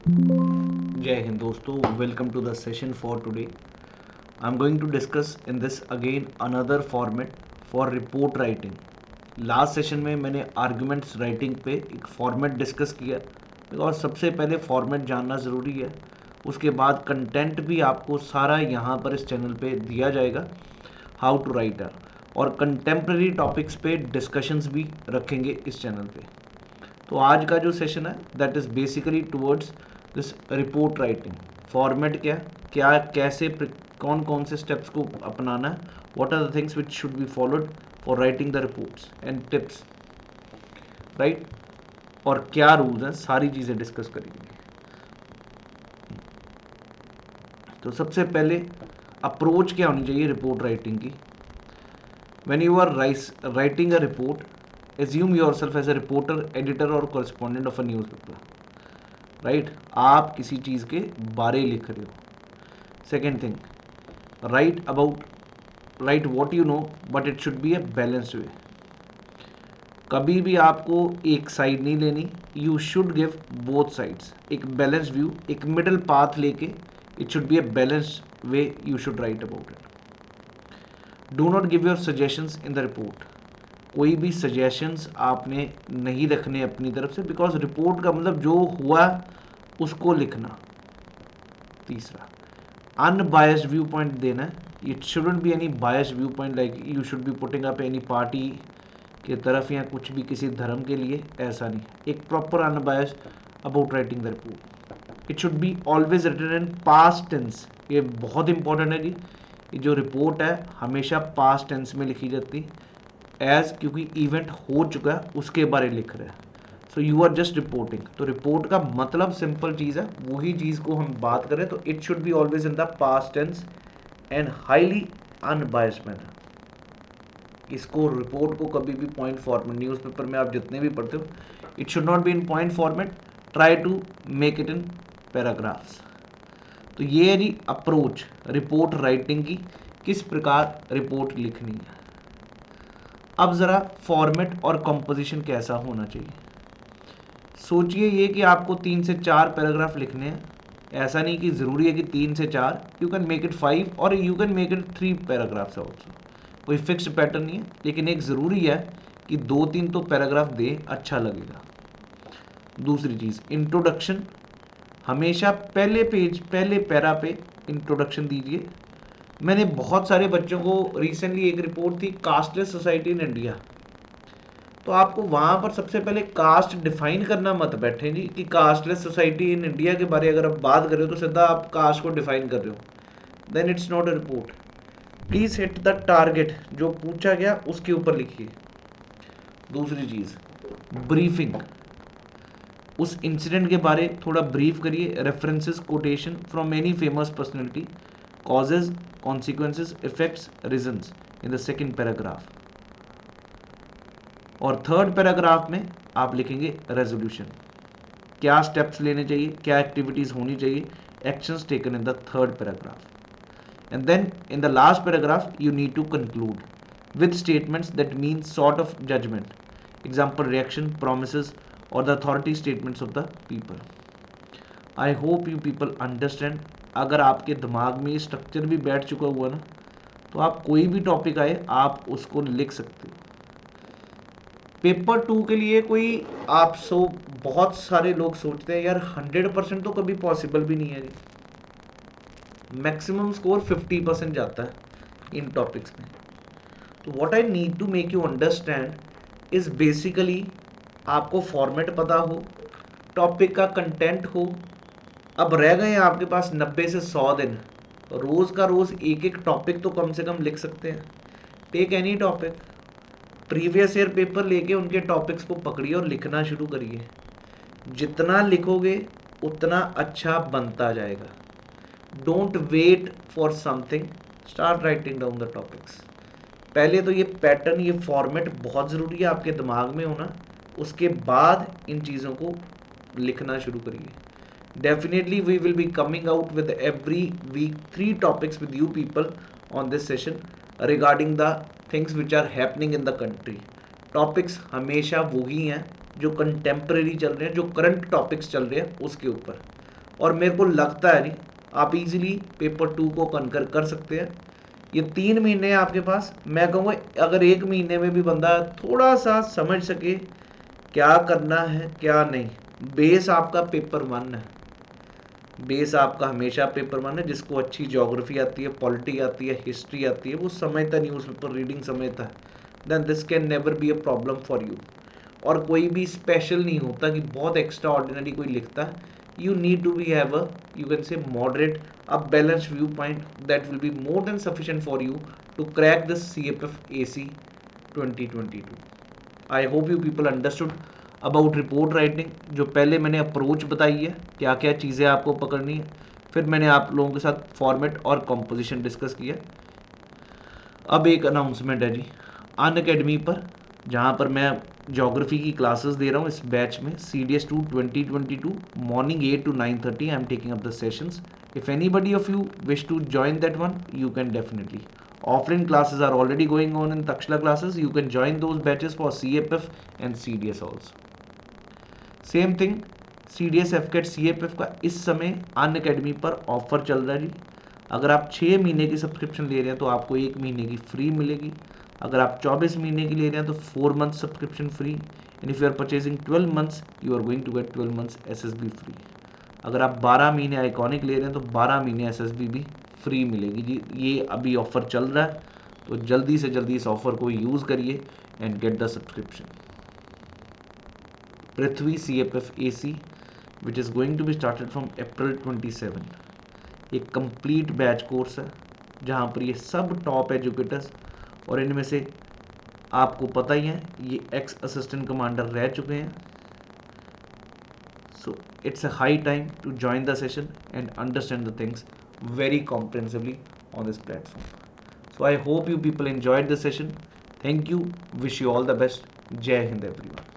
Jai Hind दोस्तों, welcome to the session for today. I'm going to discuss in this again another format for report writing. Last session में मैंने arguments writing पे एक format discuss किया because सबसे पहले format जानना ज़रूरी है. उसके बाद कंटेंट भी आपको सारा यहाँ पर इस चैनल पे दिया जाएगा, हाउ टू राइटर, और कंटेम्प्रेरी टॉपिक्स पे डिस्कशंस भी रखेंगे इस चैनल पे. तो आज का जो सेशन है that is basically towards this report writing. Format क्या क्या कैसे कौन कौन से स्टेप्स को अपनाना है, what are the things which should be followed for writing the reports and tips, right, और क्या रूल्स हैं, सारी चीज़ें डिस्कस करेंगे. तो सबसे पहले अप्रोच क्या होनी चाहिए रिपोर्ट राइटिंग की. When you are writing a report, assume yourself as a reporter, editor or correspondent of a newspaper, right? आप किसी चीज़ के बारे लिख रहे हो. Second thing, right what you know but it should B a balanced way. कभी भी आपको एक साइड नहीं लेनी, you should give both sides. एक बैलेंस व्यू, एक मिडल पाथ लेके, it should B a balanced way you should write about it. Do not give your suggestions in the report. कोई भी सजेशंस आपने नहीं रखने अपनी तरफ से, बिकॉज रिपोर्ट का मतलब जो हुआ उसको लिखना. तीसरा, अनबायस्ड व्यू पॉइंट देना है. It shouldn't be any biased view point like you should be putting up any party के तरफ या कुछ भी किसी धर्म के लिए, ऐसा नहीं. एक proper unbiased about writing the report. It should be always written in past tense. ये बहुत इंपॉर्टेंट है जी. ये जो रिपोर्ट है हमेशा पास्ट टेंस में लिखी जाती एज, क्योंकि इवेंट हो चुका है उसके बारे लिख रहे हैं. So you are just reporting. तो रिपोर्ट का मतलब सिंपल चीज़ है, वही चीज़ को हम बात करें तो it should be always in the past tense and highly unbiased manner. इसको रिपोर्ट को कभी भी पॉइंट फॉर्मेट, न्यूज़पेपर में आप जितने भी पढ़ते हो, it should not be in point format. Try to make it in paragraphs. तो ये है जी अप्रोच रिपोर्ट राइटिंग की, किस प्रकार रिपोर्ट लिखनी है. अब ज़रा फॉर्मेट और कंपोजिशन कैसा होना चाहिए. सोचिए ये कि आपको 3 से 4 पैराग्राफ लिखने हैं. ऐसा नहीं कि ज़रूरी है कि 3 से 4, यू कैन मेक इट 5 और you can make it 3 paragraphs also. कोई फिक्स्ड पैटर्न नहीं है, लेकिन एक ज़रूरी है कि 2-3 तो पैराग्राफ दे, अच्छा लगेगा. दूसरी चीज़, इंट्रोडक्शन. हमेशा पहले पेज, पहले पैरा पे इंट्रोडक्शन दीजिए. मैंने बहुत सारे बच्चों को, रिसेंटली एक रिपोर्ट थी कास्टलेस सोसाइटी इन इंडिया, तो आपको वहाँ पर सबसे पहले कास्ट डिफाइन करना मत बैठे जी कि कास्टलेस सोसाइटी इन इंडिया के बारे अगर आप बात कर रहे हो तो सीधा आप कास्ट को डिफाइन कर रहे हो, then it's not a report. Please hit the target, जो पूछा गया उसके ऊपर लिखिए. दूसरी चीज़, ब्रीफिंग. उस इंसिडेंट के बारे थोड़ा ब्रीफ करिए. References, quotation from any famous personality, causes, consequences, effects, reasons in the second paragraph. और थर्ड पैराग्राफ में आप लिखेंगे रेजोल्यूशन. क्या स्टेप्स लेने चाहिए, क्या एक्टिविटीज होनी चाहिए, actions taken in the third paragraph. And then in the last paragraph you need to conclude with statements that mean sort of judgment, example reaction, promises or the authority statements of the people. I hope you people understand. अगर आपके दिमाग में ये structure भी बैठ चुका हुआ ना, तो आप कोई भी टॉपिक आए आप उसको लिख सकते हो. पेपर 2 के लिए कोई आप बहुत सारे लोग सोचते हैं यार 100% तो कभी पॉसिबल भी नहीं है जी. मैक्सिमम स्कोर 50% जाता है इन टॉपिक्स में. तो what I need to make you understand is basically आपको फॉर्मेट पता हो, टॉपिक का कंटेंट हो. अब रह गए हैं आपके पास 90 से 100 दिन. रोज़ का रोज़ एक एक टॉपिक तो कम से कम लिख सकते हैं. Take any topic, previous year paper लेके उनके टॉपिक्स को पकड़िए और लिखना शुरू करिए. जितना लिखोगे उतना अच्छा बनता जाएगा. Don't wait for something, start writing down the topics. पहले तो ये पैटर्न, ये फॉर्मेट बहुत ज़रूरी है आपके दिमाग में होना. उसके बाद इन चीज़ों को लिखना शुरू करिए. Definitely we will be coming out with every week 3 topics with you people on this session regarding the things which are happening in the country. Topics हमेशा वही हैं जो कंटेम्प्रेरी चल रहे हैं, जो करंट टॉपिक्स चल रहे हैं उसके ऊपर. और मेरे को लगता है नहीं आप इजीली पेपर 2 को कनकर कर सकते हैं। ये 3 महीने आपके पास, मैं कहूँगा अगर 1 महीने में भी बंदा थोड़ा सा समझ सके क्या करना है क्या नहीं, बेस आपका पेपर 1 है, बेस आपका हमेशा पेपर 1 है। जिसको अच्छी ज्योग्राफी आती है, पॉलिटी आती है, हिस्ट्री आती है, वो समझता न्यूज़पेपर रीडिंग समझता है, then this can never be a problem for you. और कोई भी स्पेशल नहीं होता कि बहुत एक्स्ट्रा ऑर्डिनरी कोई लिखता है। You need to be have a, you can say, moderate, a balanced viewpoint that will be more than sufficient for you to crack this CFF AC 2022. I hope you people understood about report writing। जो पहले मैंने approach बताई है, क्या क्या चीज़ें आपको पकड़नी है, फिर मैंने आप लोगों के साथ फॉर्मेट और कंपोजिशन डिस्कस किया। अब एक अनाउंसमेंट है जी अनअकैडमी पर, जहाँ पर मैं ज्योग्राफी की क्लासेस दे रहा हूँ इस बैच में, CDS2 2022 मॉर्निंग 8 to 9:30 I am taking up the sessions. If anybody of you wish to join that one, you can definitely. Offline classes are already going on in Takshila classes, you can join those batches for CFF and CDS also. Same thing CDS FCAT CFF का इस समय Unacademy पर offer चल रहा है जी। अगर आप 6 महीने की सब्सक्रिप्शन ले रहे हैं तो आपको 1 महीने की फ्री मिलेगी। अगर आप 24 महीने की ले रहे हैं तो 4 month subscription free, and if you are purchasing 12 months you are going to get 12 months SSB free. अगर आप 12 महीने आइकॉनिक ले रहे हैं तो 12 महीने SSB भी फ्री मिलेगी जी। ये अभी ऑफर चल रहा है, तो जल्दी से जल्दी इस ऑफर को यूज़ करिए and get the subscription. Prithvi CFF AC which is going to be started from April 27। एक कंप्लीट बैच कोर्स है जहाँ पर ये सब टॉप एजुकेटर्स, और इनमें से आपको पता ही है ये एक्स असिस्टेंट कमांडर रह चुके हैं। So it's a high time to join the session and understand the things very comprehensively on this platform. So I hope you people enjoyed the session. Thank you. Wish you all the best. Jai Hind everyone.